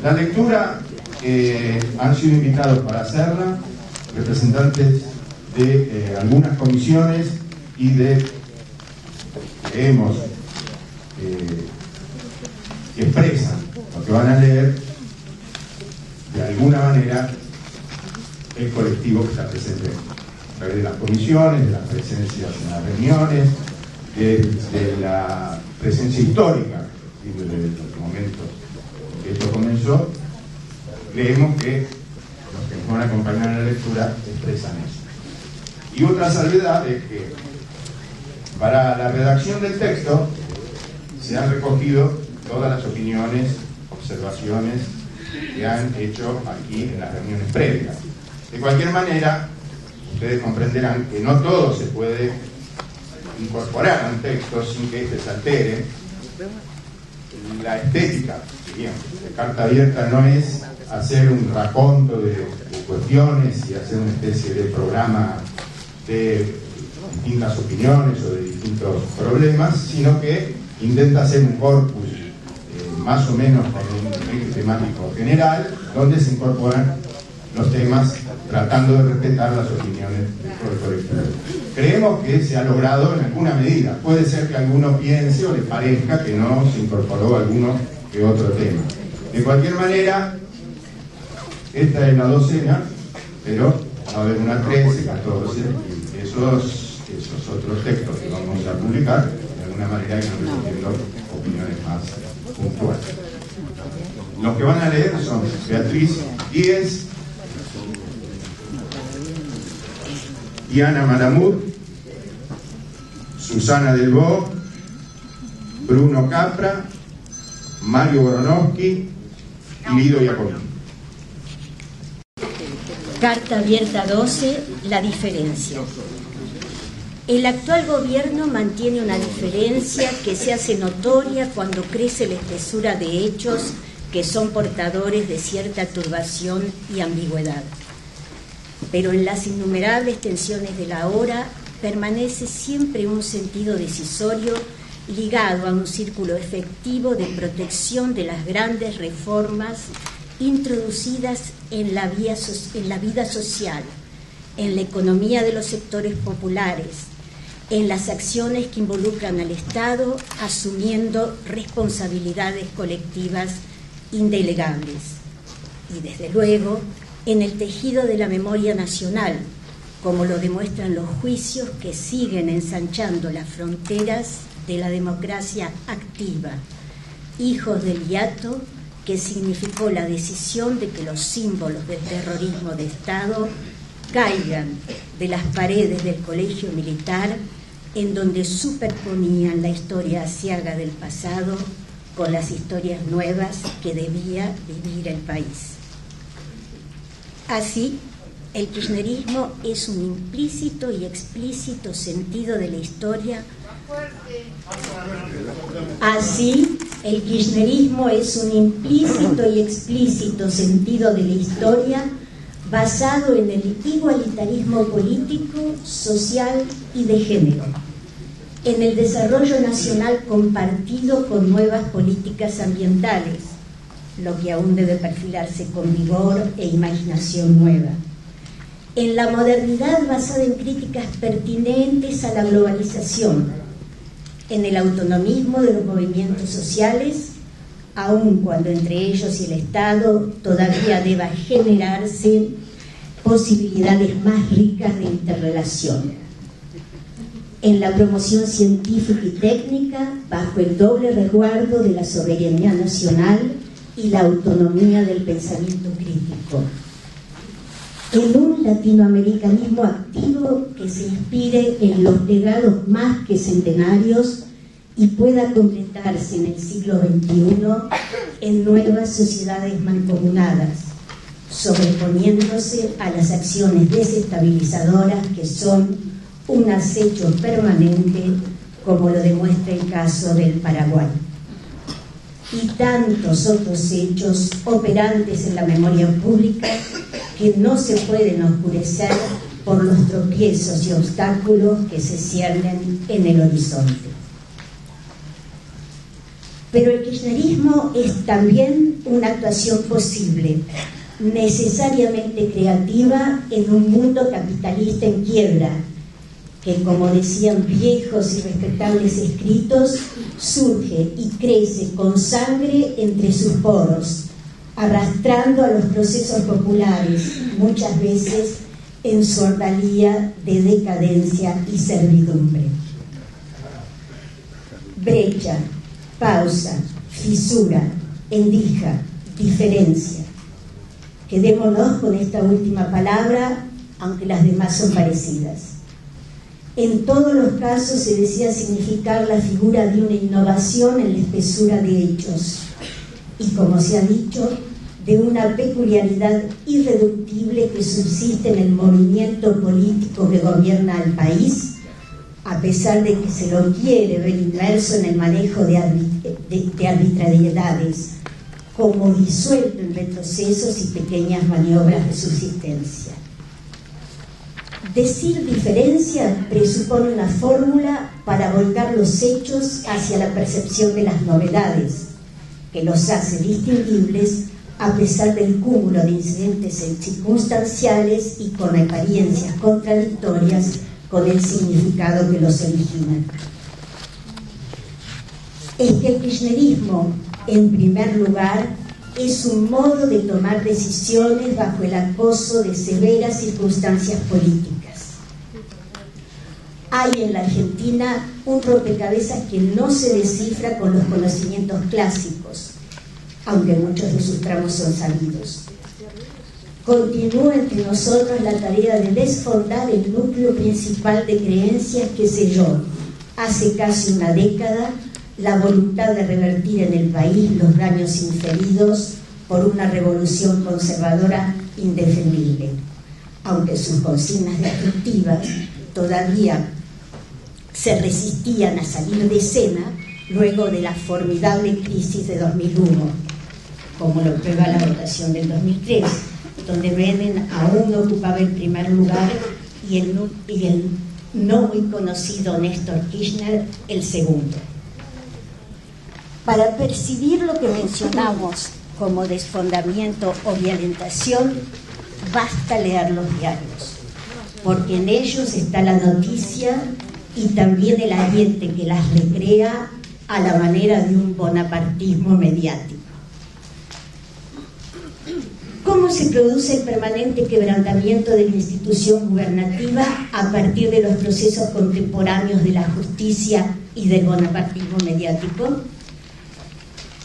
La lectura, han sido invitados para hacerla representantes de algunas comisiones y de, creemos, que expresan lo que van a leer de alguna manera el colectivo que está presente a través de las comisiones, de las presencias en las reuniones, de la presencia histórica desde el momento que esto comenzó. Creemos que los que nos van a acompañar en la lectura expresan eso. Y otra salvedad es que para la redacción del texto se han recogido todas las opiniones, observaciones que han hecho aquí en las reuniones previas. De cualquier manera, ustedes comprenderán que no todo se puede incorporar a un texto sin que éste se altere. La estética, diríamos, de Carta Abierta no es hacer un raconto de cuestiones y hacer una especie de programa de distintas opiniones o de distintos problemas, sino que intenta hacer un corpus más o menos con un eje temático general, donde se incorporan los temas tratando de respetar las opiniones del colectivo. Creemos que se ha logrado en alguna medida. Puede ser que alguno piense o le parezca que no se incorporó alguno que otro tema. De cualquier manera, esta es la docena, pero va a haber una 13, 14, y esos otros textos que vamos a publicar, de alguna manera irán recogiendo opiniones más puntuales. Los que van a leer son Beatriz Díez, Diana Malamud, Susana Delbo, Bruno Capra, Mario Boronowski y Lido Jacobini. Carta Abierta 12, la diferencia. El actual gobierno mantiene una diferencia que se hace notoria cuando crece la espesura de hechos que son portadores de cierta turbación y ambigüedad. Pero en las innumerables tensiones de la hora permanece siempre un sentido decisorio ligado a un círculo efectivo de protección de las grandes reformas introducidas en la vida social, en la economía de los sectores populares, en las acciones que involucran al Estado asumiendo responsabilidades colectivas indelegables. Y desde luego, en el tejido de la memoria nacional, como lo demuestran los juicios que siguen ensanchando las fronteras de la democracia activa, hijos del hiato que significó la decisión de que los símbolos del terrorismo de Estado caigan de las paredes del colegio militar, en donde superponían la historia aciaga del pasado con las historias nuevas que debía vivir el país. Así, el kirchnerismo es un implícito y explícito sentido de la historia. Así, el kirchnerismo es un implícito y explícito sentido de la historia basado en el igualitarismo político, social y de género, en el desarrollo nacional compartido con nuevas políticas ambientales, lo que aún debe perfilarse con vigor e imaginación nueva, en la modernidad basada en críticas pertinentes a la globalización, en el autonomismo de los movimientos sociales, aun cuando entre ellos y el Estado todavía deba generarse posibilidades más ricas de interrelación, en la promoción científica y técnica bajo el doble resguardo de la soberanía nacional y la autonomía del pensamiento crítico, en un latinoamericanismo activo que se inspire en los legados más que centenarios y pueda completarse en el siglo XXI en nuevas sociedades mancomunadas, sobreponiéndose a las acciones desestabilizadoras que son un acecho permanente, como lo demuestra el caso del Paraguay. Y tantos otros hechos operantes en la memoria pública que no se pueden oscurecer por los tropiezos y obstáculos que se ciernen en el horizonte. Pero el kirchnerismo es también una actuación posible, necesariamente creativa en un mundo capitalista en quiebra, que, como decían viejos y respetables escritos, surge y crece con sangre entre sus poros, arrastrando a los procesos populares, muchas veces en su ordalía de decadencia y servidumbre. Brecha, pausa, fisura, endija, diferencia. Quedémonos con esta última palabra, aunque las demás son parecidas. En todos los casos se decía significar la figura de una innovación en la espesura de hechos y, como se ha dicho, de una peculiaridad irreductible que subsiste en el movimiento político que gobierna al país, a pesar de que se lo quiere ver inmerso en el manejo de arbitrariedades, como disuelto en retrocesos y pequeñas maniobras de subsistencia. Decir diferencia presupone una fórmula para volcar los hechos hacia la percepción de las novedades, que los hace distinguibles a pesar del cúmulo de incidentes circunstanciales y con apariencias contradictorias con el significado que los originan. Es que el kirchnerismo, en primer lugar, es un modo de tomar decisiones bajo el acoso de severas circunstancias políticas. Hay en la Argentina un rompecabezas que no se descifra con los conocimientos clásicos, aunque muchos de sus tramos son sabidos. Continúa entre nosotros la tarea de desfondar el núcleo principal de creencias que selló hace casi una década la voluntad de revertir en el país los daños inferidos por una revolución conservadora indefendible, aunque sus consignas destructivas todavía se resistían a salir de escena luego de la formidable crisis de 2001, como lo prueba la votación del 2003, donde Menem aún ocupaba el primer lugar y el no muy conocido Néstor Kirchner el segundo. Para percibir lo que mencionamos como desfondamiento o violentación, basta leer los diarios, porque en ellos está la noticia y también el ambiente que las recrea a la manera de un bonapartismo mediático. ¿Cómo se produce el permanente quebrantamiento de la institución gubernativa a partir de los procesos contemporáneos de la justicia y del bonapartismo mediático?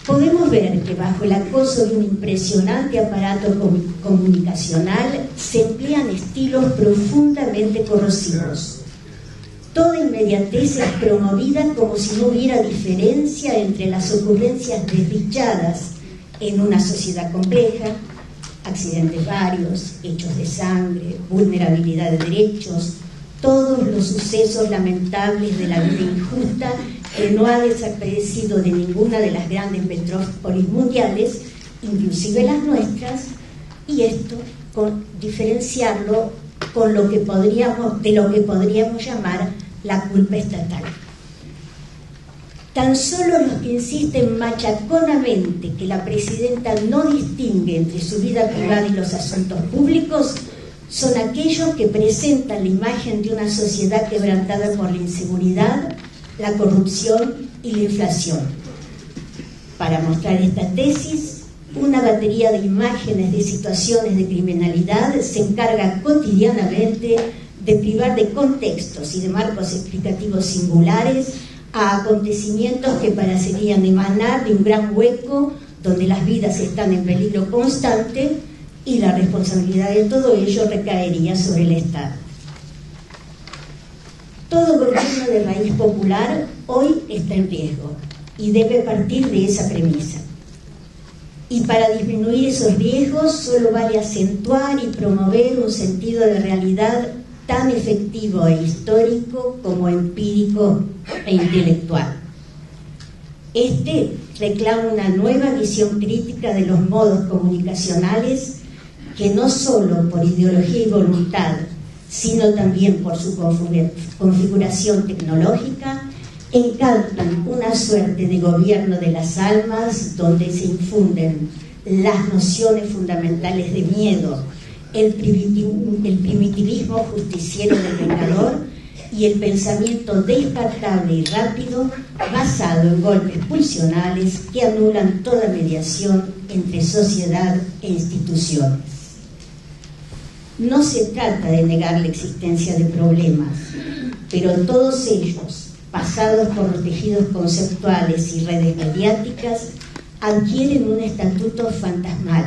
Podemos ver que bajo el acoso de un impresionante aparato comunicacional se emplean estilos profundamente corrosivos. Toda inmediatez es promovida como si no hubiera diferencia entre las ocurrencias desdichadas en una sociedad compleja, accidentes varios, hechos de sangre, vulnerabilidad de derechos, todos los sucesos lamentables de la vida injusta que no ha desaparecido de ninguna de las grandes metrópolis mundiales, inclusive las nuestras, y esto diferenciarlo con lo que podríamos llamar la culpa estatal. Tan solo los que insisten machaconamente que la presidenta no distingue entre su vida privada y los asuntos públicos son aquellos que presentan la imagen de una sociedad quebrantada por la inseguridad, la corrupción y la inflación. Para mostrar esta tesis, una batería de imágenes de situaciones de criminalidad se encarga cotidianamente de privar de contextos y de marcos explicativos singulares a acontecimientos que parecerían emanar de un gran hueco donde las vidas están en peligro constante y la responsabilidad de todo ello recaería sobre el Estado. Todo gobierno de raíz popular hoy está en riesgo y debe partir de esa premisa. Y para disminuir esos riesgos solo vale acentuar y promover un sentido de realidad tan efectivo e histórico como empírico e intelectual. Este reclama una nueva visión crítica de los modos comunicacionales que no solo por ideología y voluntad, sino también por su configuración tecnológica, encarnan una suerte de gobierno de las almas donde se infunden las nociones fundamentales de miedo, el primitivismo justiciero del vengador y el pensamiento descartable y rápido basado en golpes pulsionales que anulan toda mediación entre sociedad e instituciones. No se trata de negar la existencia de problemas, pero todos ellos, pasados por los tejidos conceptuales y redes mediáticas, adquieren un estatuto fantasmal.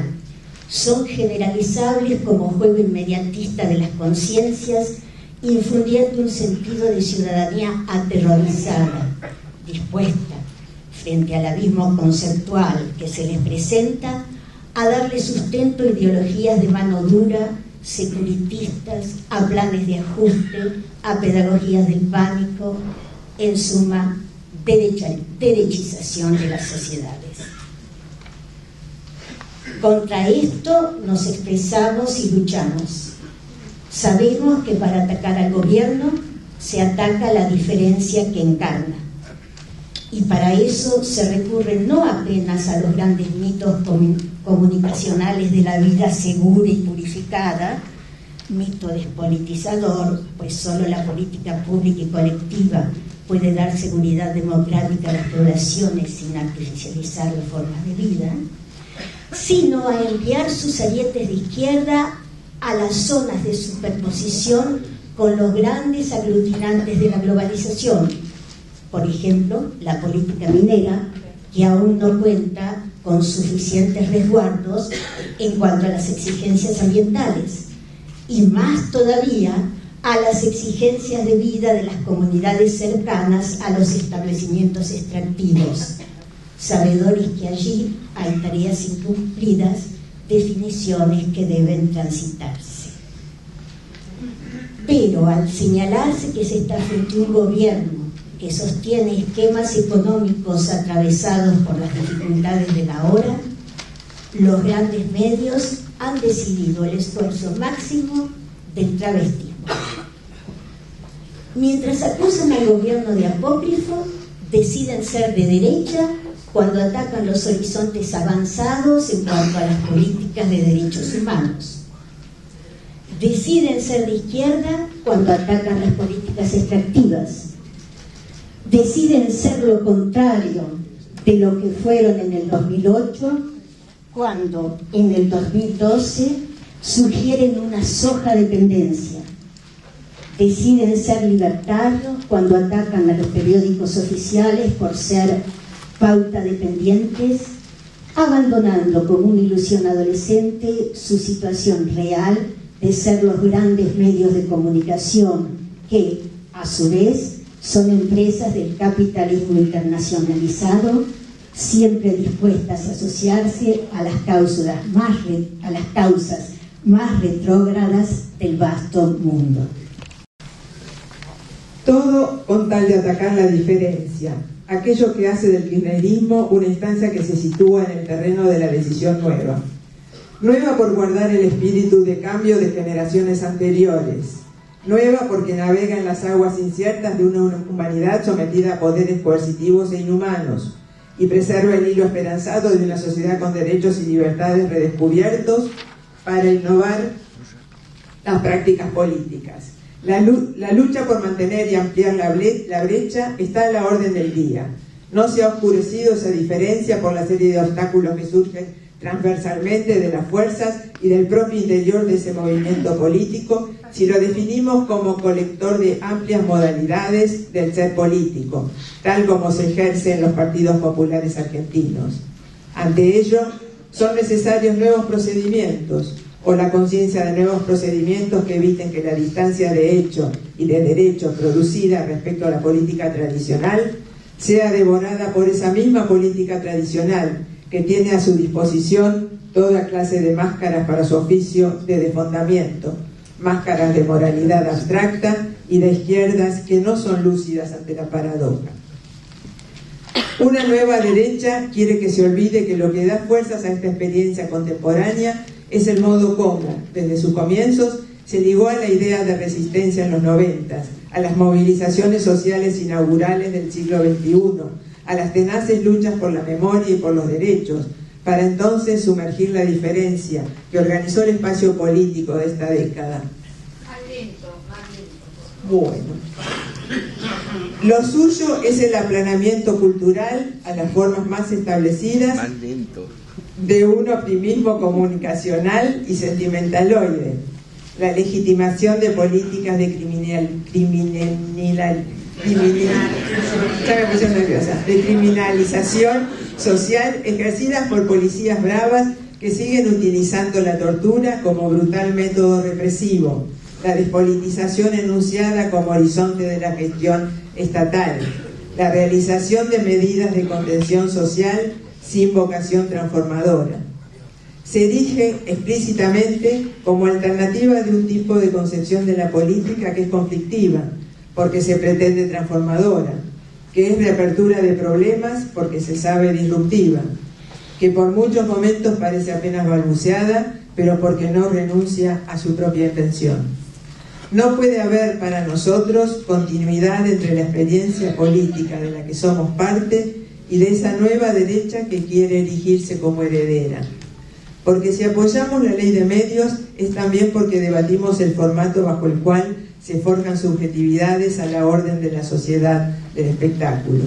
Son generalizables como juego inmediatista de las conciencias, infundiendo un sentido de ciudadanía aterrorizada, dispuesta, frente al abismo conceptual que se les presenta, a darle sustento a ideologías de mano dura, securitistas, a planes de ajuste, a pedagogías del pánico, en suma, derechización de las sociedades. Contra esto nos expresamos y luchamos. Sabemos que para atacar al gobierno se ataca la diferencia que encarna. Y para eso se recurre no apenas a los grandes mitos comunicacionales de la vida segura y purificada, mito despolitizador, pues solo la política pública y colectiva puede dar seguridad democrática a las poblaciones sin artificializar las formas de vida, sino a enviar sus arietes de izquierda a las zonas de superposición con los grandes aglutinantes de la globalización. Por ejemplo, la política minera, que aún no cuenta con suficientes resguardos en cuanto a las exigencias ambientales, y más todavía a las exigencias de vida de las comunidades cercanas a los establecimientos extractivos, sabedores que allí hay tareas incumplidas, definiciones que deben transitarse. Pero al señalarse que se está frente a un gobierno que sostiene esquemas económicos atravesados por las dificultades de la hora, los grandes medios han decidido el esfuerzo máximo del travestismo. Mientras acusan al gobierno de apócrifo, deciden ser de derecha cuando atacan los horizontes avanzados en cuanto a las políticas de derechos humanos. Deciden ser de izquierda cuando atacan las políticas extractivas. Deciden ser lo contrario de lo que fueron en el 2008, cuando en el 2012 sugieren una soja dependencia. Deciden ser libertarios cuando atacan a los periódicos oficiales por ser pauta dependientes, abandonando como una ilusión adolescente su situación real de ser los grandes medios de comunicación que, a su vez, son empresas del capitalismo internacionalizado, siempre dispuestas a asociarse a las causas más retrógradas del vasto mundo. Todo con tal de atacar la diferencia, aquello que hace del kirchnerismo una instancia que se sitúa en el terreno de la decisión nueva. Nueva por guardar el espíritu de cambio de generaciones anteriores. Nueva porque navega en las aguas inciertas de una humanidad sometida a poderes coercitivos e inhumanos y preserva el hilo esperanzado de una sociedad con derechos y libertades redescubiertos para innovar las prácticas políticas. La lucha por mantener y ampliar la brecha está a la orden del día. No se ha oscurecido esa diferencia por la serie de obstáculos que surgen transversalmente de las fuerzas y del propio interior de ese movimiento político, si lo definimos como colector de amplias modalidades del ser político, tal como se ejerce en los partidos populares argentinos. Ante ello, son necesarios nuevos procedimientos, o la conciencia de nuevos procedimientos que eviten que la distancia de hecho y de derecho producida respecto a la política tradicional sea devorada por esa misma política tradicional que tiene a su disposición toda clase de máscaras para su oficio de desfondamiento, máscaras de moralidad abstracta y de izquierdas que no son lúcidas ante la paradoja. Una nueva derecha quiere que se olvide que lo que da fuerzas a esta experiencia contemporánea es el modo como, desde sus comienzos, se ligó a la idea de resistencia en los 90, a las movilizaciones sociales inaugurales del siglo XXI, a las tenaces luchas por la memoria y por los derechos, para entonces sumergir la diferencia que organizó el espacio político de esta década. Bueno, lo suyo es el aplanamiento cultural a las formas más establecidas de un optimismo comunicacional y sentimentaloide, la legitimación de políticas de criminalización social ejercidas por policías bravas que siguen utilizando la tortura como brutal método represivo, la despolitización enunciada como horizonte de la gestión estatal, la realización de medidas de contención social sin vocación transformadora. Se erige explícitamente como alternativa de un tipo de concepción de la política que es conflictiva, porque se pretende transformadora, que es reapertura de problemas porque se sabe disruptiva, que por muchos momentos parece apenas balbuceada, pero porque no renuncia a su propia intención. No puede haber para nosotros continuidad entre la experiencia política de la que somos parte y de esa nueva derecha que quiere erigirse como heredera. Porque si apoyamos la ley de medios es también porque debatimos el formato bajo el cual se forjan subjetividades a la orden de la sociedad del espectáculo.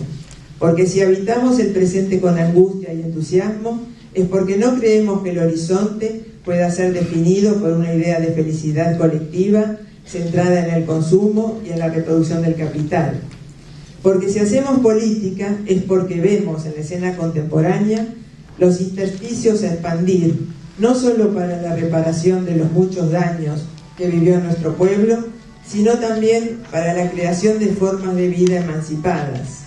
Porque si habitamos el presente con angustia y entusiasmo es porque no creemos que el horizonte pueda ser definido por una idea de felicidad colectiva centrada en el consumo y en la reproducción del capital. Porque si hacemos política es porque vemos en la escena contemporánea los intersticios a expandir, no solo para la reparación de los muchos daños que vivió nuestro pueblo, sino también para la creación de formas de vida emancipadas.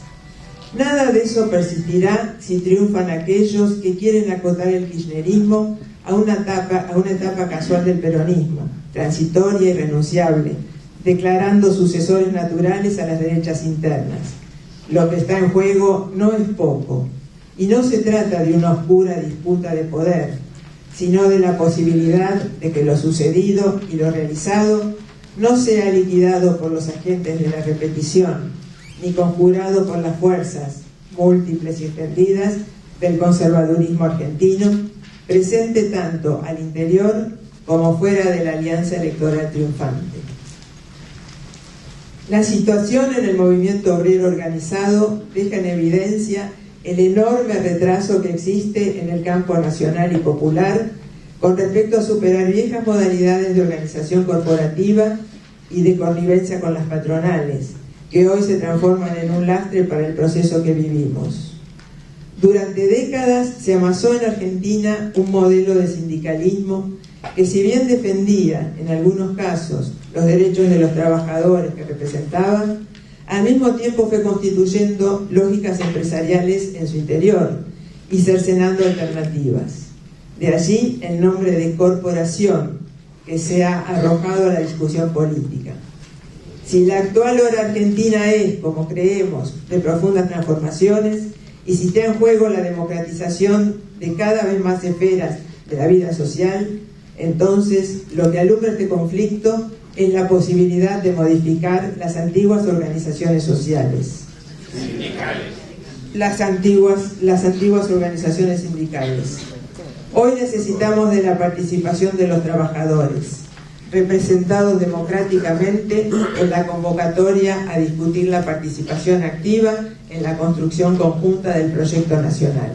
Nada de eso persistirá si triunfan aquellos que quieren acotar el kirchnerismo a una etapa casual del peronismo, transitoria y renunciable, declarando sucesores naturales a las derechas internas. Lo que está en juego no es poco, y no se trata de una oscura disputa de poder, sino de la posibilidad de que lo sucedido y lo realizado no sea liquidado por los agentes de la repetición, ni conjurado por las fuerzas múltiples y extendidas del conservadurismo argentino, presente tanto al interior como fuera de la alianza electoral triunfante. La situación en el movimiento obrero organizado deja en evidencia el enorme retraso que existe en el campo nacional y popular con respecto a superar viejas modalidades de organización corporativa y de connivencia con las patronales, que hoy se transforman en un lastre para el proceso que vivimos. Durante décadas se amasó en Argentina un modelo de sindicalismo que, si bien defendía en algunos casos los derechos de los trabajadores que representaba, al mismo tiempo fue constituyendo lógicas empresariales en su interior y cercenando alternativas. De allí el nombre de corporación que se ha arrojado a la discusión política. Si la actual hora argentina es, como creemos, de profundas transformaciones, y si está en juego la democratización de cada vez más esferas de la vida social, entonces lo que alumbra este conflicto es la posibilidad de modificar las antiguas organizaciones sociales. Las antiguas organizaciones sindicales. Hoy necesitamos de la participación de los trabajadores, representados democráticamente en la convocatoria a discutir la participación activa en la construcción conjunta del proyecto nacional.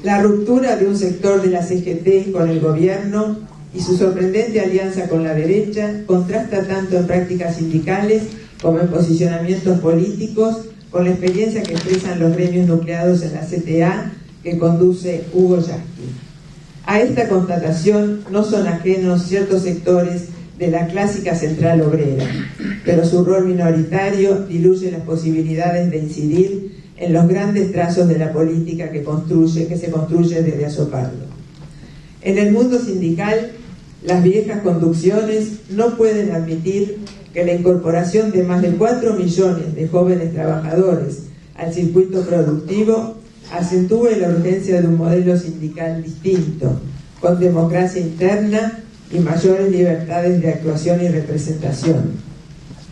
La ruptura de un sector de la CGT con el gobierno y su sorprendente alianza con la derecha contrasta tanto en prácticas sindicales como en posicionamientos políticos con la experiencia que expresan los gremios nucleados en la CTA que conduce Hugo Yasky. A esta constatación no son ajenos ciertos sectores de la clásica central obrera, pero su rol minoritario diluye las posibilidades de incidir en los grandes trazos de la política que se construye desde Azopardo. En el mundo sindical, las viejas conducciones no pueden admitir que la incorporación de más de 4 millones de jóvenes trabajadores al circuito productivo acentúe la urgencia de un modelo sindical distinto, con democracia interna y mayores libertades de actuación y representación.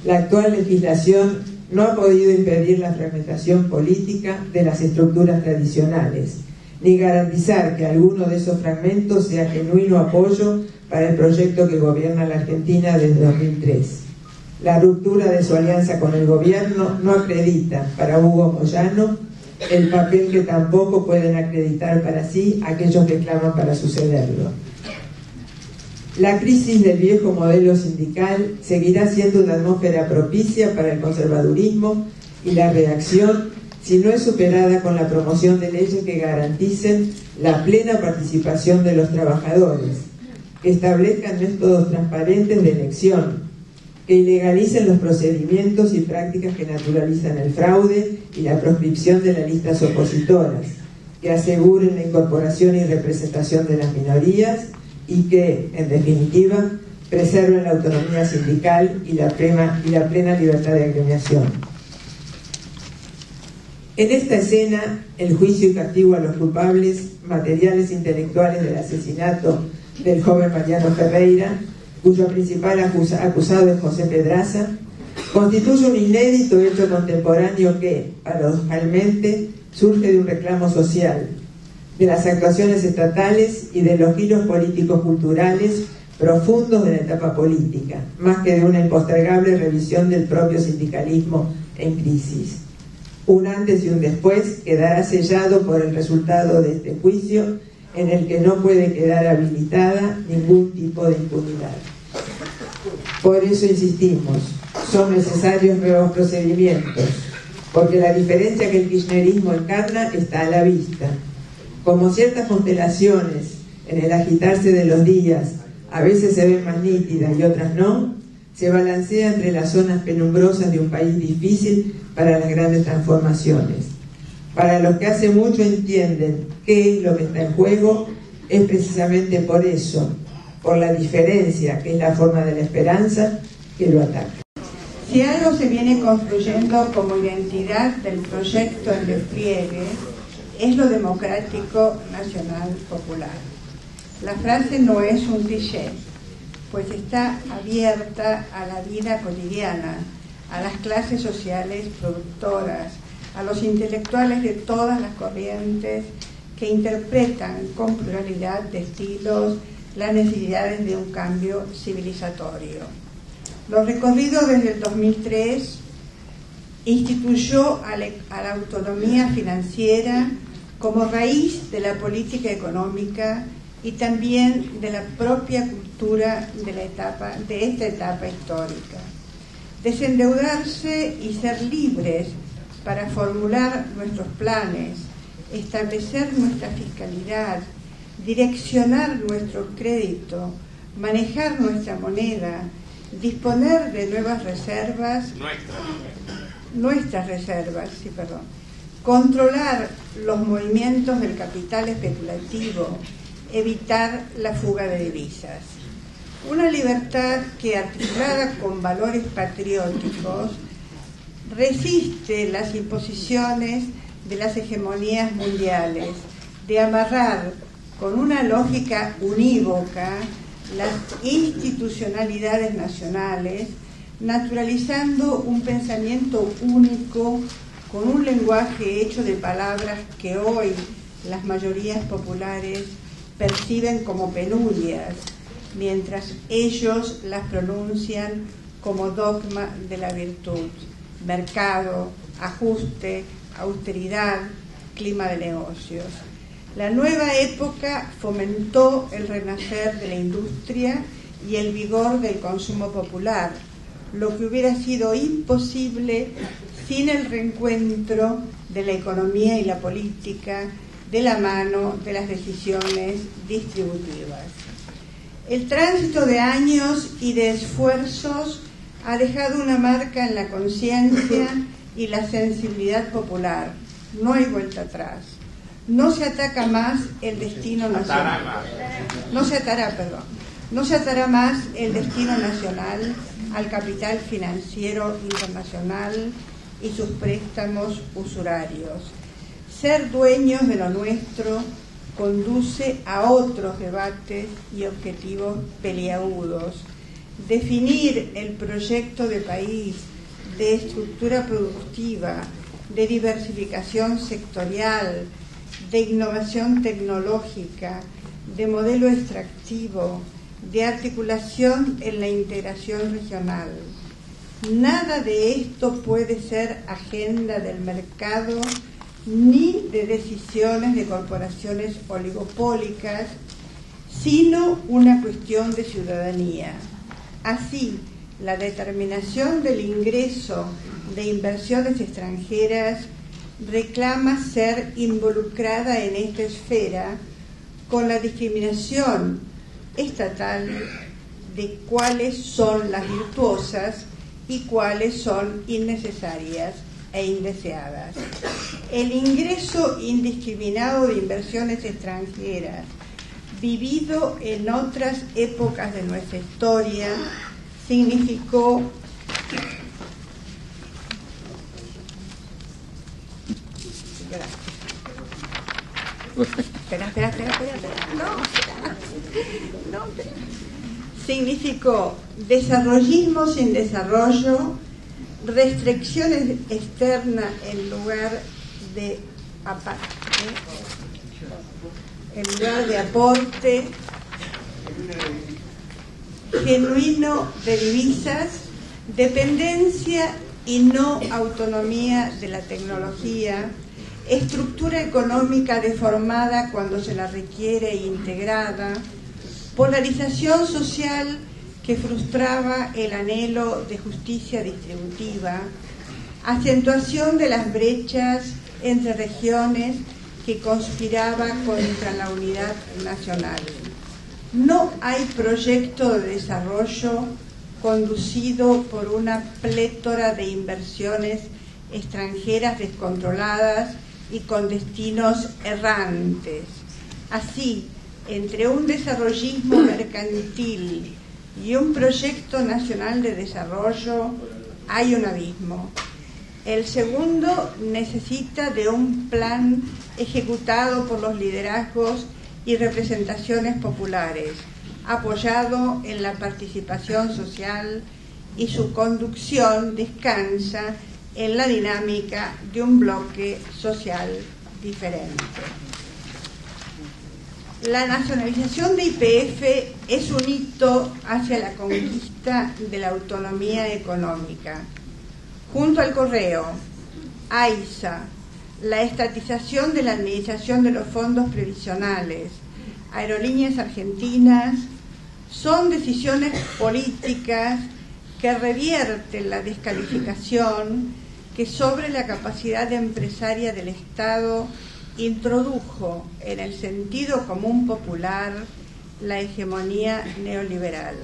La actual legislación no ha podido impedir la fragmentación política de las estructuras tradicionales, ni garantizar que alguno de esos fragmentos sea genuino apoyo para el proyecto que gobierna la Argentina desde 2003. La ruptura de su alianza con el gobierno no acredita para Hugo Moyano el papel que tampoco pueden acreditar para sí aquellos que claman para sucederlo. La crisis del viejo modelo sindical seguirá siendo una atmósfera propicia para el conservadurismo y la reacción si no es superada con la promoción de leyes que garanticen la plena participación de los trabajadores, que establezcan métodos transparentes de elección, que ilegalicen los procedimientos y prácticas que naturalizan el fraude y la proscripción de las listas opositoras, que aseguren la incorporación y representación de las minorías y que, en definitiva, preserven la autonomía sindical y la plena libertad de agremiación. En esta escena, el juicio y castigo a los culpables materiales e intelectuales del asesinato del joven Mariano Ferreira, cuyo principal acusado es José Pedraza, constituye un inédito hecho contemporáneo que, paradojalmente, surge de un reclamo social, de las actuaciones estatales y de los giros políticos culturales profundos de la etapa política, más que de una impostergable revisión del propio sindicalismo en crisis. Un antes y un después quedará sellado por el resultado de este juicio, en el que no puede quedar habilitada ningún tipo de impunidad. Por eso insistimos, son necesarios nuevos procedimientos, porque la diferencia que el kirchnerismo encarna está a la vista. Como ciertas constelaciones en el agitarse de los días a veces se ven más nítidas y otras no, se balancea entre las zonas penumbrosas de un país difícil para las grandes transformaciones. Para los que hace mucho entienden qué es lo que está en juego, es precisamente por eso, por la diferencia, que es la forma de la esperanza, que lo ataca. Si algo se viene construyendo como identidad del proyecto en despliegue, es lo democrático nacional popular. La frase no es un cliché, pues está abierta a la vida cotidiana, a las clases sociales productoras, a los intelectuales de todas las corrientes que interpretan con pluralidad de estilos las necesidades de un cambio civilizatorio. Lo recorrido desde el 2003 instituyó a la autonomía financiera como raíz de la política económica y también de la propia cultura de esta etapa histórica. Desendeudarse y ser libres para formular nuestros planes, establecer nuestra fiscalidad, direccionar nuestro crédito, manejar nuestra moneda, disponer de nuevas reservas, controlar los movimientos del capital especulativo, evitar la fuga de divisas. Una libertad que, articulada con valores patrióticos, resiste las imposiciones de las hegemonías mundiales, de amarrar con una lógica unívoca las institucionalidades nacionales, naturalizando un pensamiento único con un lenguaje hecho de palabras que hoy las mayorías populares perciben como penurias, mientras ellos las pronuncian como dogma de la virtud: mercado, ajuste, austeridad, clima de negocios. La nueva época fomentó el renacer de la industria y el vigor del consumo popular, lo que hubiera sido imposible sin el reencuentro de la economía y la política de la mano de las decisiones distributivas. El tránsito de años y de esfuerzos ha dejado una marca en la conciencia y la sensibilidad popular. No hay vuelta atrás. No se ataca más el destino nacional. No se atará más el destino nacional al capital financiero internacional y sus préstamos usurarios. Ser dueños de lo nuestro, conduce a otros debates y objetivos peliagudos. Definir el proyecto de país, de estructura productiva, de diversificación sectorial, de innovación tecnológica, de modelo extractivo, de articulación en la integración regional. Nada de esto puede ser agenda del mercado ni de decisiones de corporaciones oligopólicas, sino una cuestión de ciudadanía. Así, la determinación del ingreso de inversiones extranjeras reclama ser involucrada en esta esfera con la discriminación estatal de cuáles son las virtuosas y cuáles son innecesarias e indeseadas. El ingreso indiscriminado de inversiones extranjeras, vivido en otras épocas de nuestra historia, significó significó desarrollismo sin desarrollo, restricciones externas en lugar de aporte genuino de divisas, dependencia y no autonomía de la tecnología, estructura económica deformada cuando se la requiere e integrada, polarización social que frustraba el anhelo de justicia distributiva, acentuación de las brechas entre regiones que conspiraba contra la unidad nacional. No hay proyecto de desarrollo conducido por una plétora de inversiones extranjeras descontroladas y con destinos errantes. Así, entre un desarrollismo mercantil y un proyecto nacional de desarrollo hay un abismo. El segundo necesita de un plan ejecutado por los liderazgos y representaciones populares, apoyado en la participación social, y su conducción descansa en la dinámica de un bloque social diferente. La nacionalización de YPF es un hito hacia la conquista de la autonomía económica. Junto al Correo, AISA, la estatización de la administración de los fondos previsionales, Aerolíneas Argentinas, son decisiones políticas que revierten la descalificación que sobre la capacidad empresaria del Estado introdujo en el sentido común popular la hegemonía neoliberal.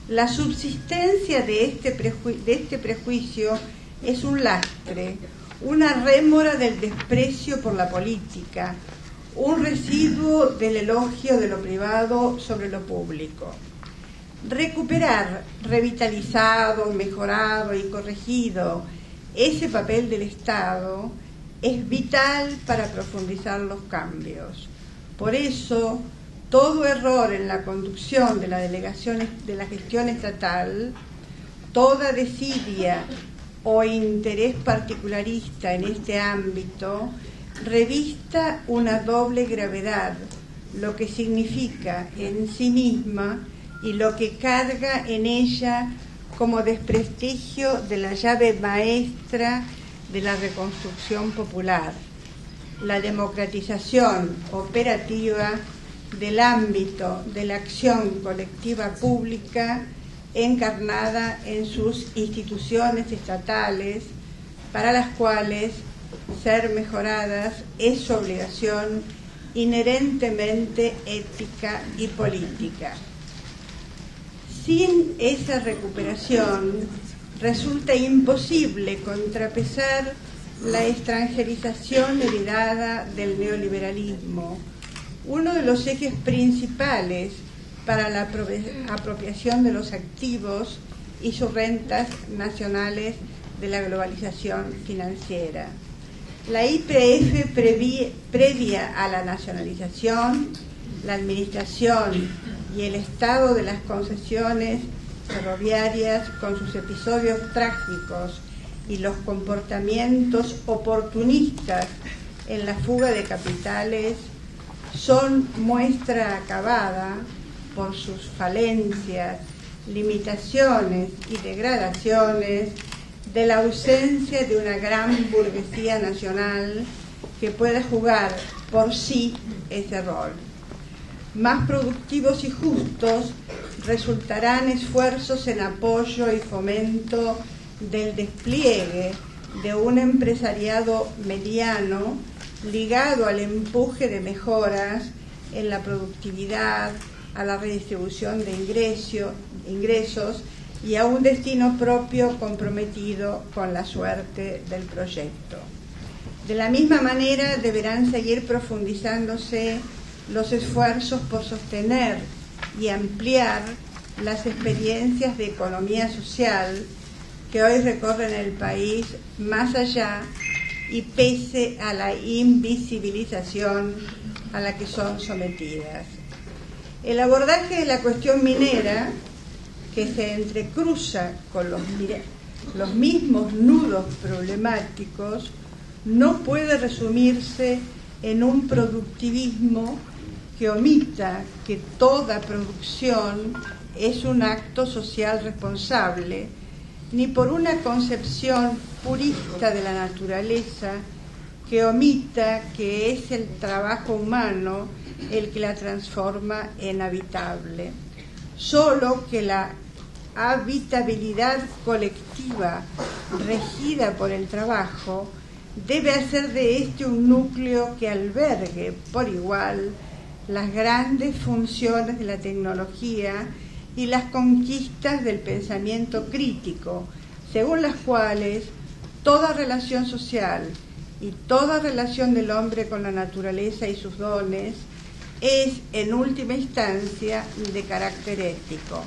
La subsistencia de este prejuicio es un lastre, una rémora del desprecio por la política, un residuo del elogio de lo privado sobre lo público. Recuperar, revitalizado, mejorado y corregido ese papel del Estado es vital para profundizar los cambios. Por eso, todo error en la conducción de la gestión estatal, toda desidia o interés particularista en este ámbito, revista una doble gravedad, lo que significa en sí misma y lo que carga en ella como desprestigio de la llave maestra de la reconstrucción popular, la democratización operativa del ámbito de la acción colectiva pública encarnada en sus instituciones estatales, para las cuales ser mejoradas es su obligación inherentemente ética y política. Sin esa recuperación resulta imposible contrapesar la extranjerización heredada del neoliberalismo, uno de los ejes principales para la apropiación de los activos y sus rentas nacionales de la globalización financiera. La YPF, previa a la nacionalización, la administración y el estado de las concesiones ferroviarias, con sus episodios trágicos y los comportamientos oportunistas en la fuga de capitales, son muestra acabada por sus falencias, limitaciones y degradaciones de la ausencia de una gran burguesía nacional que pueda jugar por sí ese rol. Más productivos y justos resultarán esfuerzos en apoyo y fomento del despliegue de un empresariado mediano ligado al empuje de mejoras en la productividad, a la redistribución de ingresos y a un destino propio comprometido con la suerte del proyecto. De la misma manera, deberán seguir profundizándose los esfuerzos por sostener y ampliar las experiencias de economía social que hoy recorren el país más allá y pese a la invisibilización a la que son sometidas. El abordaje de la cuestión minera, que se entrecruza con los mismos nudos problemáticos, no puede resumirse en un productivismo que omita que toda producción es un acto social responsable, ni por una concepción purista de la naturaleza que omita que es el trabajo humano el que la transforma en habitable. Solo que la habitabilidad colectiva regida por el trabajo debe hacer de este un núcleo que albergue por igual las grandes funciones de la tecnología y las conquistas del pensamiento crítico, según las cuales toda relación social y toda relación del hombre con la naturaleza y sus dones es, en última instancia, de carácter ético.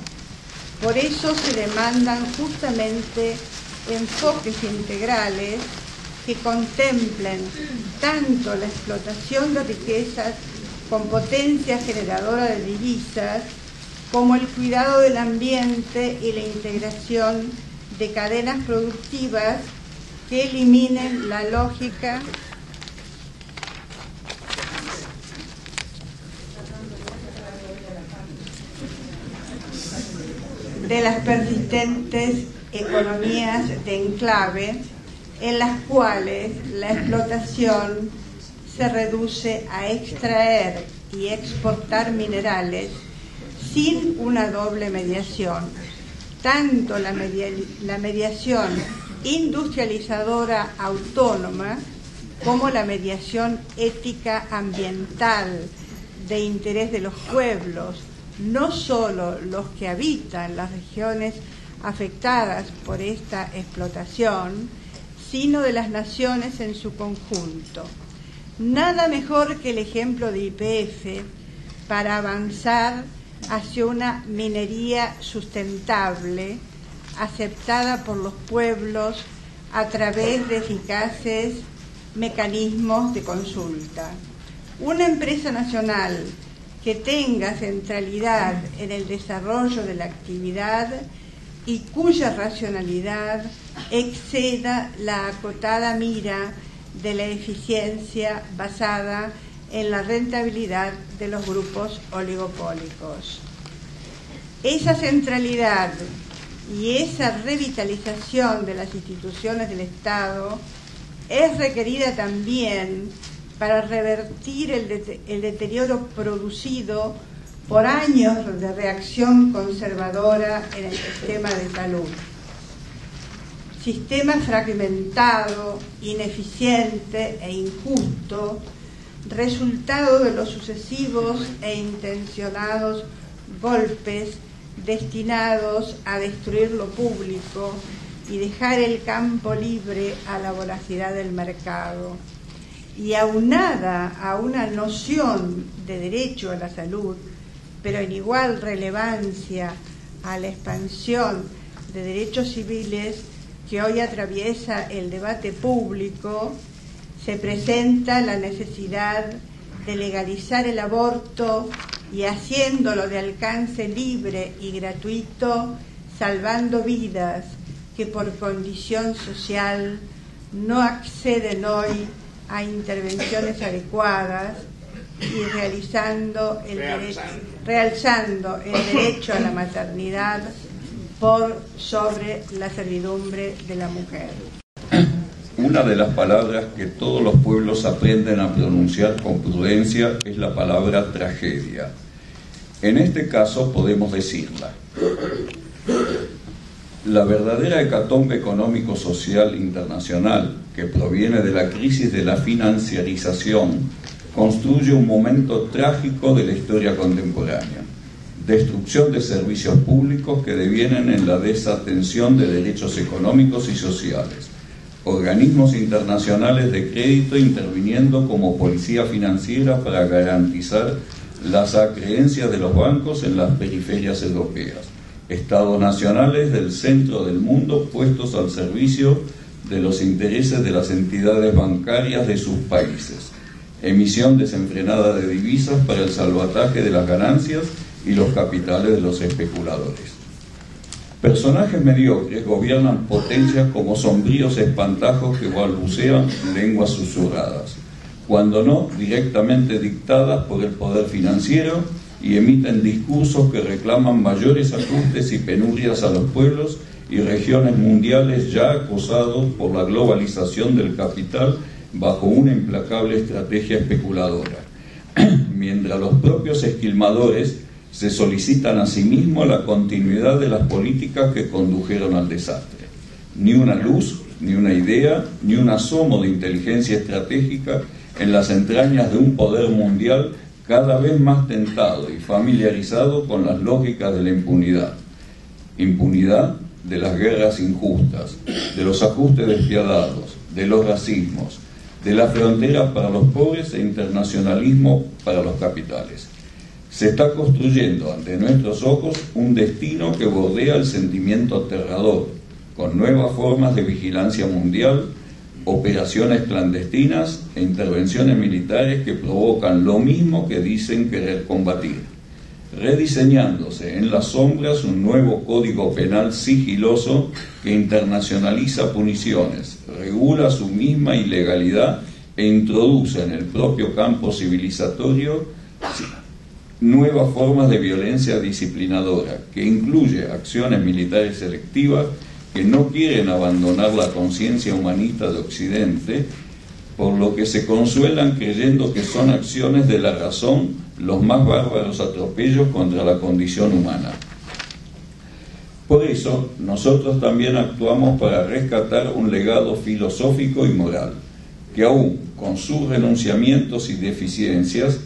Por eso se demandan justamente enfoques integrales que contemplen tanto la explotación de riquezas con potencia generadora de divisas, como el cuidado del ambiente y la integración de cadenas productivas que eliminen la lógica de las persistentes economías de enclave, en las cuales la explotación se reduce a extraer y exportar minerales sin una doble mediación, tanto la mediación industrializadora autónoma como la mediación ética ambiental de interés de los pueblos, no solo los que habitan las regiones afectadas por esta explotación, sino de las naciones en su conjunto. Nada mejor que el ejemplo de YPF para avanzar hacia una minería sustentable, aceptada por los pueblos a través de eficaces mecanismos de consulta. Una empresa nacional que tenga centralidad en el desarrollo de la actividad y cuya racionalidad exceda la acotada mira de la eficiencia basada en la rentabilidad de los grupos oligopólicos. Esa centralidad y esa revitalización de las instituciones del Estado es requerida también para revertir el deterioro producido por años de reacción conservadora en el sistema de salud. Sistema fragmentado, ineficiente e injusto, resultado de los sucesivos e intencionados golpes destinados a destruir lo público y dejar el campo libre a la voracidad del mercado. Y aunada a una noción de derecho a la salud, pero en igual relevancia a la expansión de derechos civiles que hoy atraviesa el debate público, se presenta la necesidad de legalizar el aborto y haciéndolo de alcance libre y gratuito, salvando vidas que por condición social no acceden hoy a intervenciones adecuadas y realzando el derecho a la maternidad por sobre la servidumbre de la mujer. Una de las palabras que todos los pueblos aprenden a pronunciar con prudencia es la palabra tragedia. En este caso podemos decirla. La verdadera hecatombe económico-social internacional que proviene de la crisis de la financiarización construye un momento trágico de la historia contemporánea. Destrucción de servicios públicos que devienen en la desatención de derechos económicos y sociales. Organismos internacionales de crédito interviniendo como policía financiera para garantizar las acreencias de los bancos en las periferias europeas. Estados nacionales del centro del mundo puestos al servicio de los intereses de las entidades bancarias de sus países. Emisión desenfrenada de divisas para el salvataje de las ganancias y los capitales de los especuladores. Personajes mediocres gobiernan potencias como sombríos espantajos que balbucean lenguas susurradas, cuando no directamente dictadas por el poder financiero, y emiten discursos que reclaman mayores ajustes y penurias a los pueblos y regiones mundiales ya acosados por la globalización del capital bajo una implacable estrategia especuladora. Mientras los propios esquilmadores se solicitan a sí mismos la continuidad de las políticas que condujeron al desastre. Ni una luz, ni una idea, ni un asomo de inteligencia estratégica en las entrañas de un poder mundial cada vez más tentado y familiarizado con las lógicas de la impunidad. Impunidad de las guerras injustas, de los ajustes despiadados, de los racismos, de las fronteras para los pobres e internacionalismo para los capitales. Se está construyendo ante nuestros ojos un destino que bordea el sentimiento aterrador, con nuevas formas de vigilancia mundial, operaciones clandestinas e intervenciones militares que provocan lo mismo que dicen querer combatir, rediseñándose en las sombras un nuevo código penal sigiloso que internacionaliza puniciones, regula su misma ilegalidad e introduce en el propio campo civilizatorio nuevas formas de violencia disciplinadora, que incluye acciones militares selectivas que no quieren abandonar la conciencia humanista de Occidente, por lo que se consuelan creyendo que son acciones de la razón los más bárbaros atropellos contra la condición humana. Por eso, nosotros también actuamos para rescatar un legado filosófico y moral, que aún con sus renunciamientos y deficiencias,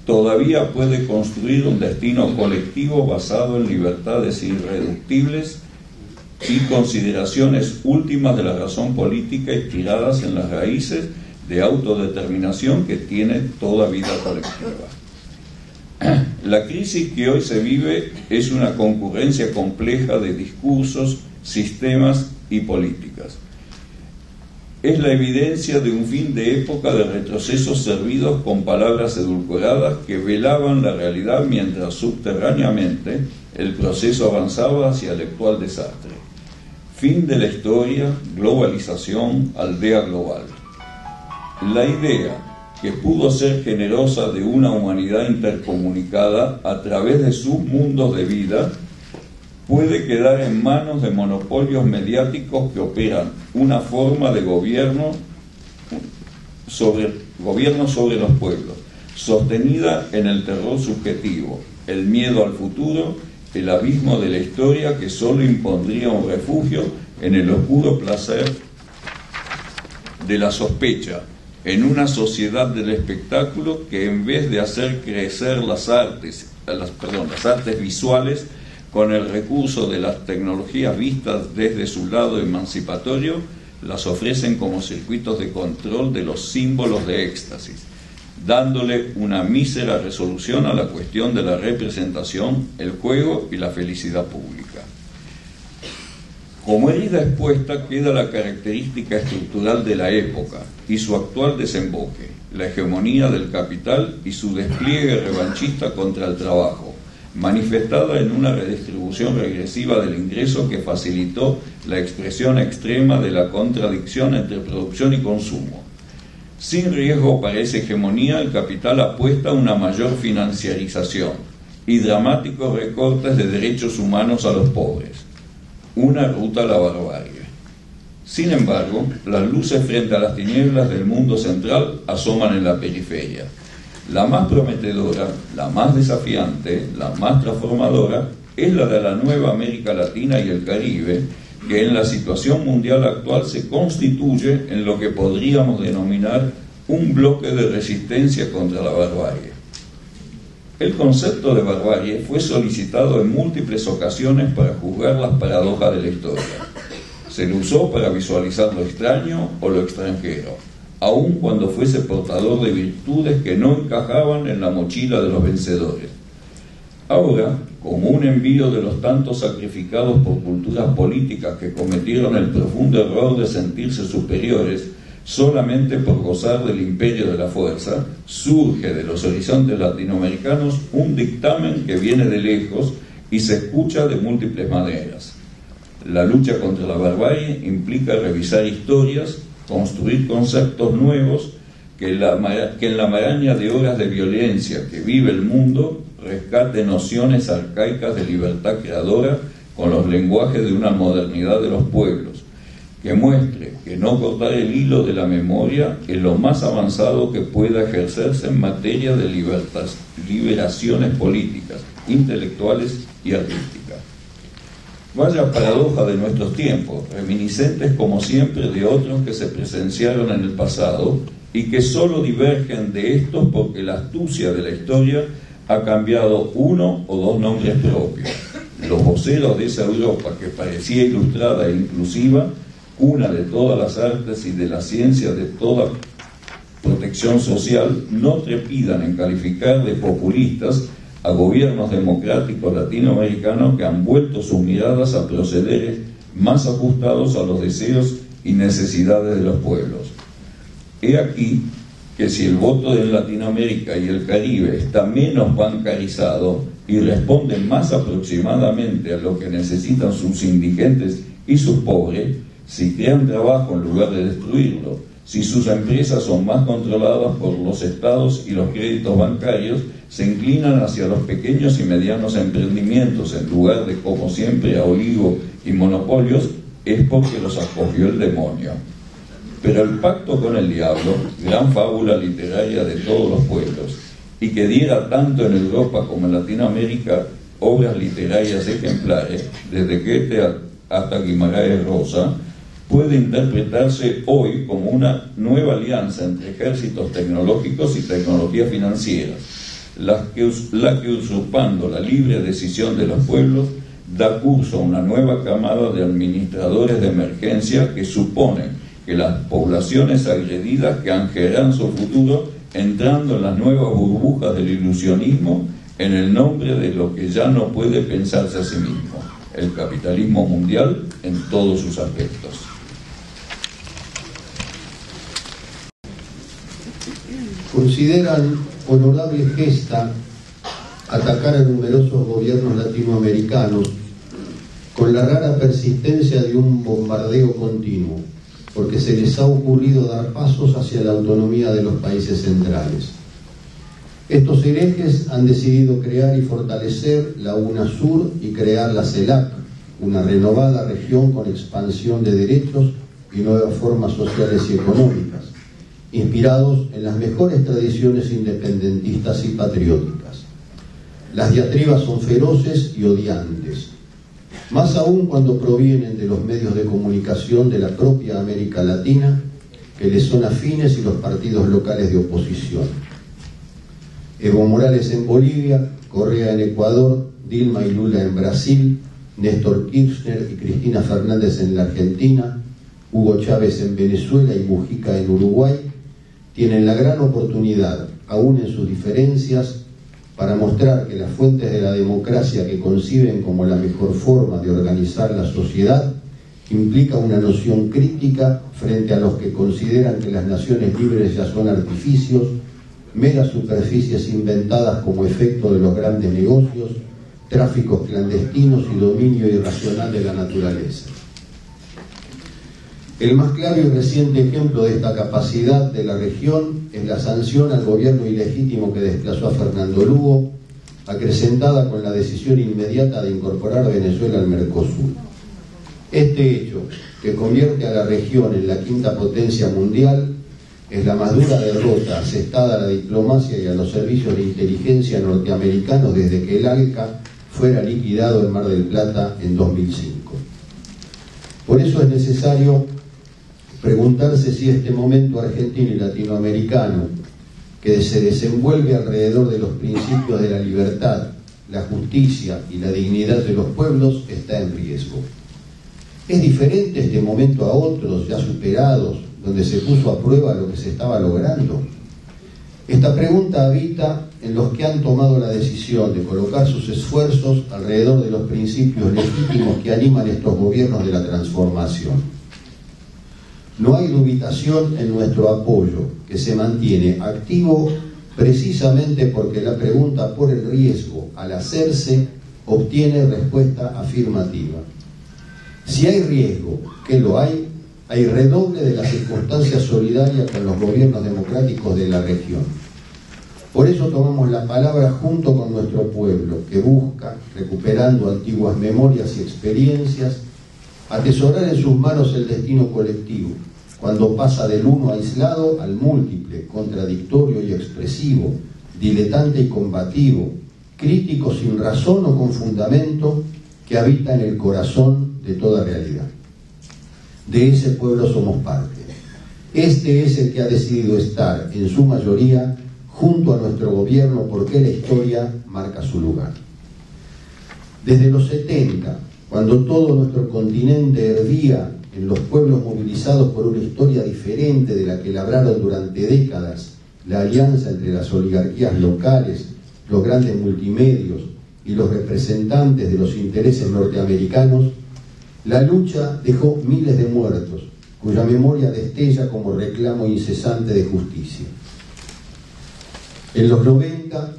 todavía puede construir un destino colectivo basado en libertades irreductibles y consideraciones últimas de la razón política inspiradas en las raíces de autodeterminación que tiene toda vida colectiva. La crisis que hoy se vive es una concurrencia compleja de discursos, sistemas y políticas. Es la evidencia de un fin de época de retrocesos servidos con palabras edulcoradas que velaban la realidad mientras subterráneamente el proceso avanzaba hacia el actual desastre. Fin de la historia, globalización, aldea global. La idea que pudo ser generosa de una humanidad intercomunicada a través de sus mundos de vida puede quedar en manos de monopolios mediáticos que operan una forma de gobierno sobre los pueblos, sostenida en el terror subjetivo, el miedo al futuro, el abismo de la historia que solo impondría un refugio en el oscuro placer de la sospecha, en una sociedad del espectáculo que en vez de hacer crecer las artes visuales con el recurso de las tecnologías vistas desde su lado emancipatorio, las ofrecen como circuitos de control de los símbolos de éxtasis, dándole una mísera resolución a la cuestión de la representación, el juego y la felicidad pública. Como herida expuesta queda la característica estructural de la época y su actual desemboque, la hegemonía del capital y su despliegue revanchista contra el trabajo, manifestada en una redistribución regresiva del ingreso que facilitó la expresión extrema de la contradicción entre producción y consumo. Sin riesgo para esa hegemonía, el capital apuesta a una mayor financiarización y dramáticos recortes de derechos humanos a los pobres. Una ruta a la barbarie. Sin embargo, las luces frente a las tinieblas del mundo central asoman en la periferia. La más prometedora, la más desafiante, la más transformadora es la de la nueva América Latina y el Caribe, que en la situación mundial actual se constituye en lo que podríamos denominar un bloque de resistencia contra la barbarie. El concepto de barbarie fue solicitado en múltiples ocasiones para juzgar las paradojas de la historia. Se lo usó para visualizar lo extraño o lo extranjero, aun cuando fuese portador de virtudes que no encajaban en la mochila de los vencedores. Ahora, como un envío de los tantos sacrificados por culturas políticas que cometieron el profundo error de sentirse superiores solamente por gozar del imperio de la fuerza, surge de los horizontes latinoamericanos un dictamen que viene de lejos y se escucha de múltiples maneras. La lucha contra la barbarie implica revisar historias, construir conceptos nuevos que en la maraña de horas de violencia que vive el mundo rescate nociones arcaicas de libertad creadora con los lenguajes de una modernidad de los pueblos, que muestre que no cortar el hilo de la memoria es lo más avanzado que pueda ejercerse en materia de liberaciones políticas, intelectuales y artísticas. Vaya paradoja de nuestros tiempos, reminiscentes como siempre de otros que se presenciaron en el pasado y que solo divergen de estos porque la astucia de la historia ha cambiado uno o dos nombres propios. Los voceros de esa Europa que parecía ilustrada e inclusiva, cuna de todas las artes y de la ciencia de toda protección social, no trepidan en calificar de populistas a gobiernos democráticos latinoamericanos que han vuelto sus miradas a procederes más ajustados a los deseos y necesidades de los pueblos. He aquí que si el voto de Latinoamérica y el Caribe está menos bancarizado y responde más aproximadamente a lo que necesitan sus indigentes y sus pobres, si crean trabajo en lugar de destruirlo, si sus empresas son más controladas por los estados y los créditos bancarios, se inclinan hacia los pequeños y medianos emprendimientos en lugar de, como siempre, a oligo y monopolios, es porque los acogió el demonio. Pero el pacto con el diablo, gran fábula literaria de todos los pueblos, y que diera tanto en Europa como en Latinoamérica obras literarias ejemplares, desde Goethe hasta Guimarães Rosa, puede interpretarse hoy como una nueva alianza entre ejércitos tecnológicos y tecnologías financieras, la que usurpando la libre decisión de los pueblos, da curso a una nueva camada de administradores de emergencia que suponen que las poblaciones agredidas canjearán su futuro entrando en las nuevas burbujas del ilusionismo en el nombre de lo que ya no puede pensarse a sí mismo, el capitalismo mundial en todos sus aspectos. Consideran honorable gesta atacar a numerosos gobiernos latinoamericanos con la rara persistencia de un bombardeo continuo, porque se les ha ocurrido dar pasos hacia la autonomía de los países centrales. Estos herejes han decidido crear y fortalecer la UNASUR y crear la CELAC, una renovada región con expansión de derechos y nuevas formas sociales y económicas, inspirados en las mejores tradiciones independentistas y patrióticas. Las diatribas son feroces y odiantes, más aún cuando provienen de los medios de comunicación de la propia América Latina, que les son afines, y los partidos locales de oposición. Evo Morales en Bolivia, Correa en Ecuador, Dilma y Lula en Brasil, Néstor Kirchner y Cristina Fernández en la Argentina, Hugo Chávez en Venezuela y Mujica en Uruguay, tienen la gran oportunidad, aún en sus diferencias, para mostrar que las fuentes de la democracia que conciben como la mejor forma de organizar la sociedad implica una noción crítica frente a los que consideran que las naciones libres ya son artificios, meras superficies inventadas como efecto de los grandes negocios, tráficos clandestinos y dominio irracional de la naturaleza. El más claro y reciente ejemplo de esta capacidad de la región es la sanción al gobierno ilegítimo que desplazó a Fernando Lugo, acrecentada con la decisión inmediata de incorporar a Venezuela al Mercosur. Este hecho, que convierte a la región en la quinta potencia mundial, es la más dura derrota asestada a la diplomacia y a los servicios de inteligencia norteamericanos desde que el ALCA fuera liquidado en Mar del Plata en 2005. Por eso es necesario preguntarse si este momento argentino y latinoamericano, que se desenvuelve alrededor de los principios de la libertad, la justicia y la dignidad de los pueblos, está en riesgo. ¿Es diferente este momento a otros ya superados, donde se puso a prueba lo que se estaba logrando? Esta pregunta habita en los que han tomado la decisión de colocar sus esfuerzos alrededor de los principios legítimos que animan estos gobiernos de la transformación. No hay dubitación en nuestro apoyo, que se mantiene activo precisamente porque la pregunta por el riesgo, al hacerse, obtiene respuesta afirmativa. Si hay riesgo, que lo hay redoble de la circunstancia solidaria con los gobiernos democráticos de la región. Por eso tomamos la palabra junto con nuestro pueblo, que busca, recuperando antiguas memorias y experiencias, atesorar en sus manos el destino colectivo, cuando pasa del uno aislado al múltiple, contradictorio y expresivo, diletante y combativo, crítico sin razón o con fundamento, que habita en el corazón de toda realidad. De ese pueblo somos parte. Este es el que ha decidido estar, en su mayoría, junto a nuestro gobierno, porque la historia marca su lugar. Desde los 70, cuando todo nuestro continente hervía en los pueblos movilizados por una historia diferente de la que labraron durante décadas la alianza entre las oligarquías locales, los grandes multimedios y los representantes de los intereses norteamericanos, la lucha dejó miles de muertos, cuya memoria destella como reclamo incesante de justicia. En los 90,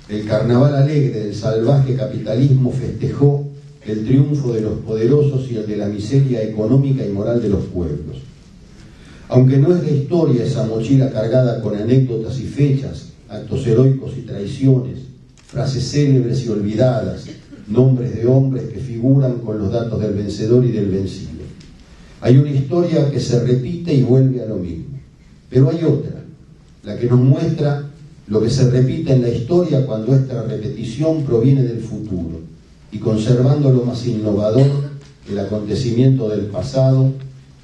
el carnaval alegre del salvaje capitalismo festejó el triunfo de los poderosos y el de la miseria económica y moral de los pueblos. Aunque no es la historia esa mochila cargada con anécdotas y fechas, actos heroicos y traiciones, frases célebres y olvidadas, nombres de hombres que figuran con los datos del vencedor y del vencido. Hay una historia que se repite y vuelve a lo mismo. Pero hay otra, la que nos muestra lo que se repite en la historia cuando esta repetición proviene del futuro, y conservando lo más innovador, el acontecimiento del pasado,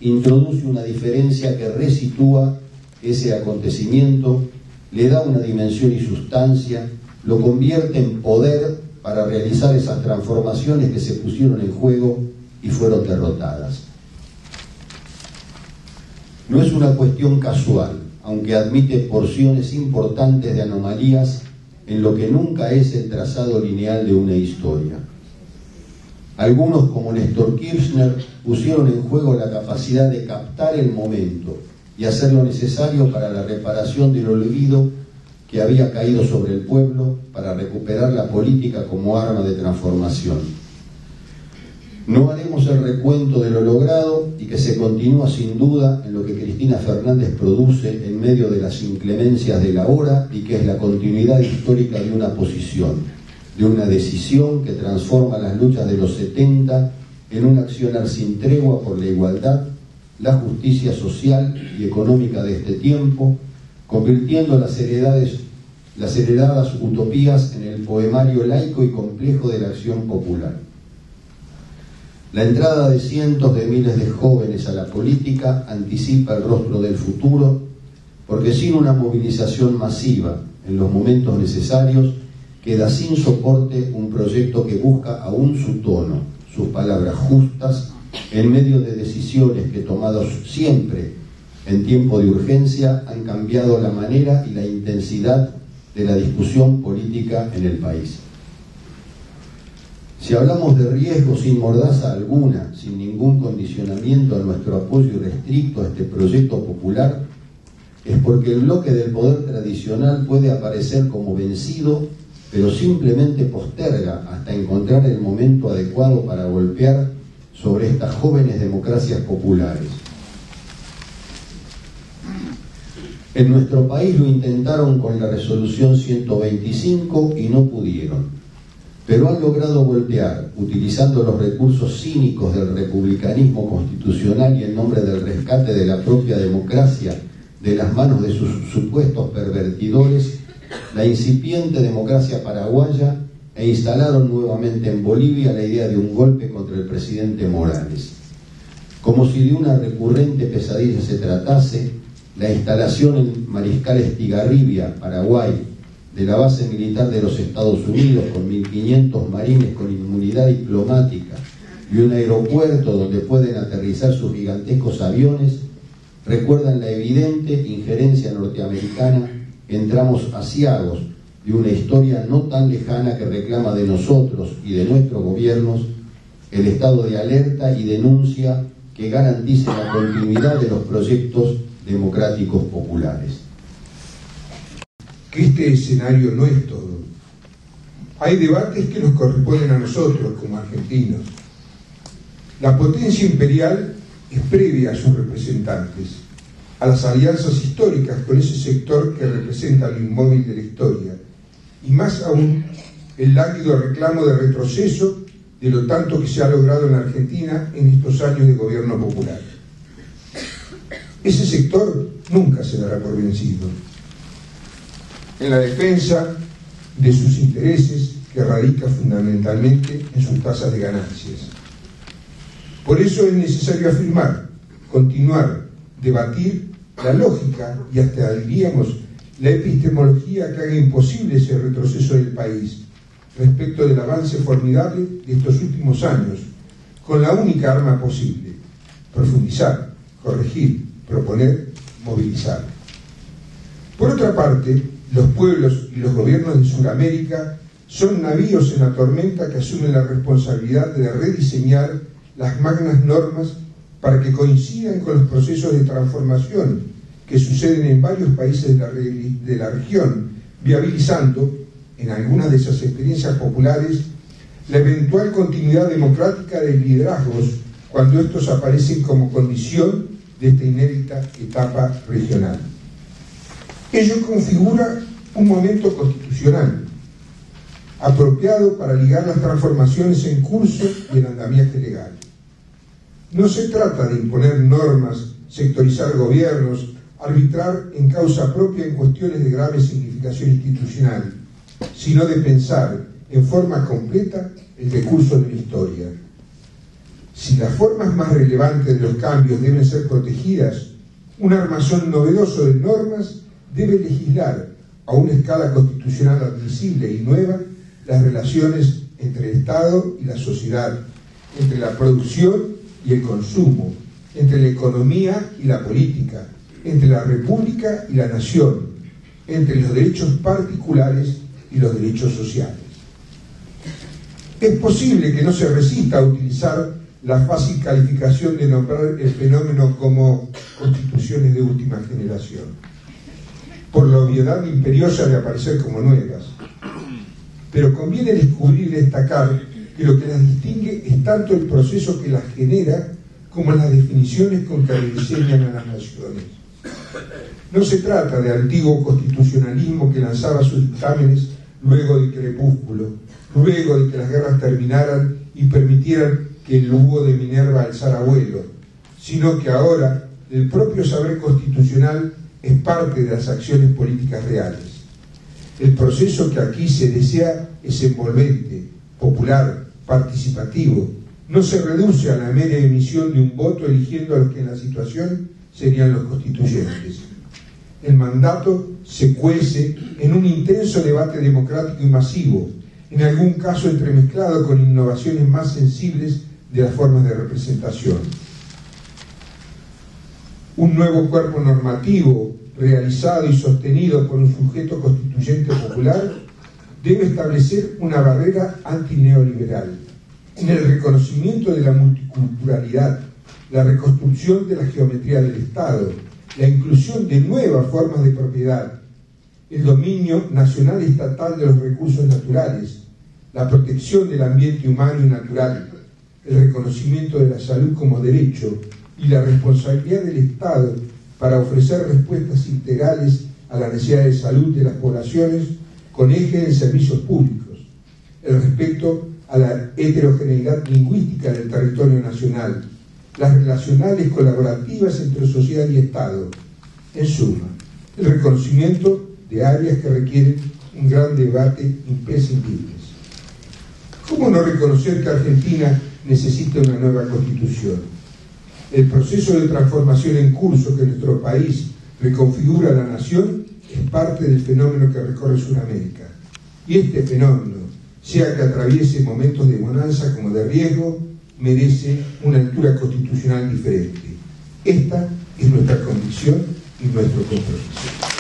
introduce una diferencia que resitúa ese acontecimiento, le da una dimensión y sustancia, lo convierte en poder para realizar esas transformaciones que se pusieron en juego y fueron derrotadas. No es una cuestión casual, aunque admite porciones importantes de anomalías en lo que nunca es el trazado lineal de una historia. Algunos, como Néstor Kirchner, pusieron en juego la capacidad de captar el momento y hacer lo necesario para la reparación del olvido que había caído sobre el pueblo, para recuperar la política como arma de transformación. No haremos el recuento de lo logrado y que se continúa sin duda en lo que Cristina Fernández produce en medio de las inclemencias de la hora, y que es la continuidad histórica de una posición, de una decisión que transforma las luchas de los 70 en un accionar sin tregua por la igualdad, la justicia social y económica de este tiempo, convirtiendo las heredadas utopías en el poemario laico y complejo de la acción popular. La entrada de cientos de miles de jóvenes a la política anticipa el rostro del futuro, porque sin una movilización masiva en los momentos necesarios, queda sin soporte un proyecto que busca aún su tono, sus palabras justas, en medio de decisiones que, tomadas siempre en tiempo de urgencia, han cambiado la manera y la intensidad de la discusión política en el país. Si hablamos de riesgo sin mordaza alguna, sin ningún condicionamiento a nuestro apoyo irrestricto a este proyecto popular, es porque el bloque del poder tradicional puede aparecer como vencido, pero simplemente posterga hasta encontrar el momento adecuado para golpear sobre estas jóvenes democracias populares. En nuestro país lo intentaron con la resolución 125 y no pudieron, pero han logrado voltear, utilizando los recursos cínicos del republicanismo constitucional y en nombre del rescate de la propia democracia de las manos de sus supuestos pervertidores, la incipiente democracia paraguaya, e instalaron nuevamente en Bolivia la idea de un golpe contra el presidente Morales. Como si de una recurrente pesadilla se tratase, la instalación en Mariscal Estigarribia, Paraguay, de la base militar de los Estados Unidos con 1.500 marines con inmunidad diplomática y un aeropuerto donde pueden aterrizar sus gigantescos aviones, recuerdan la evidente injerencia norteamericana en tramos aciagos de una historia no tan lejana que reclama de nosotros y de nuestros gobiernos el estado de alerta y denuncia que garantice la continuidad de los proyectos democráticos populares. Que este escenario no es todo. Hay debates que nos corresponden a nosotros como argentinos. La potencia imperial es previa a sus representantes, a las alianzas históricas con ese sector que representa lo inmóvil de la historia, y más aún el lávido reclamo de retroceso de lo tanto que se ha logrado en la Argentina en estos años de gobierno popular. Ese sector nunca se dará por vencido en la defensa de sus intereses, que radica fundamentalmente en sus tasas de ganancias. Por eso es necesario afirmar, continuar, debatir la lógica y hasta diríamos la epistemología que haga imposible ese retroceso del país respecto del avance formidable de estos últimos años, con la única arma posible: profundizar, corregir, proponer, movilizar. Por otra parte, los pueblos y los gobiernos de Sudamérica son navíos en la tormenta que asumen la responsabilidad de rediseñar las magnas normas para que coincidan con los procesos de transformación que suceden en varios países de la región, viabilizando, en algunas de esas experiencias populares, la eventual continuidad democrática de liderazgos cuando estos aparecen como condición de esta inédita etapa regional. Ello configura un momento constitucional apropiado para ligar las transformaciones en curso y el andamiaje legal. No se trata de imponer normas, sectorizar gobiernos, arbitrar en causa propia en cuestiones de grave significación institucional, sino de pensar en forma completa el decurso de la historia. Si las formas más relevantes de los cambios deben ser protegidas, un armazón novedoso de normas debe legislar a una escala constitucional admisible y nueva las relaciones entre el Estado y la sociedad, entre la producción y el consumo, entre la economía y la política, entre la república y la nación, entre los derechos particulares y los derechos sociales. Es posible que no se resista a utilizar la fácil calificación de nombrar el fenómeno como constituciones de última generación, por la obviedad imperiosa de aparecer como nuevas. Pero conviene descubrir y destacar que lo que las distingue es tanto el proceso que las genera como las definiciones con que diseñan a las naciones. No se trata de antiguo constitucionalismo que lanzaba sus dictámenes luego del crepúsculo, luego de que las guerras terminaran y permitieran que el búho de Minerva alzara vuelo, sino que ahora el propio saber constitucional es parte de las acciones políticas reales. El proceso que aquí se desea es envolvente, popular, participativo. No se reduce a la mera emisión de un voto eligiendo a los que en la situación serían los constituyentes. El mandato se cuece en un intenso debate democrático y masivo, en algún caso entremezclado con innovaciones más sensibles de las formas de representación. Un nuevo cuerpo normativo, realizado y sostenido por un sujeto constituyente popular, debe establecer una barrera antineoliberal, en el reconocimiento de la multiculturalidad, la reconstrucción de la geometría del Estado, la inclusión de nuevas formas de propiedad, el dominio nacional y estatal de los recursos naturales, la protección del ambiente humano y natural, el reconocimiento de la salud como derecho y la responsabilidad del Estado para ofrecer respuestas integrales a la necesidad de salud de las poblaciones con eje en servicios públicos, el respeto a la heterogeneidad lingüística del territorio nacional, las relacionales colaborativas entre sociedad y Estado, en suma, el reconocimiento de áreas que requieren un gran debate imprescindibles. ¿Cómo no reconocer que Argentina necesita una nueva constitución? El proceso de transformación en curso que nuestro país reconfigura la nación es parte del fenómeno que recorre Sudamérica. Y este fenómeno, sea que atraviese momentos de bonanza como de riesgo, merece una altura constitucional diferente. Esta es nuestra convicción y nuestro compromiso.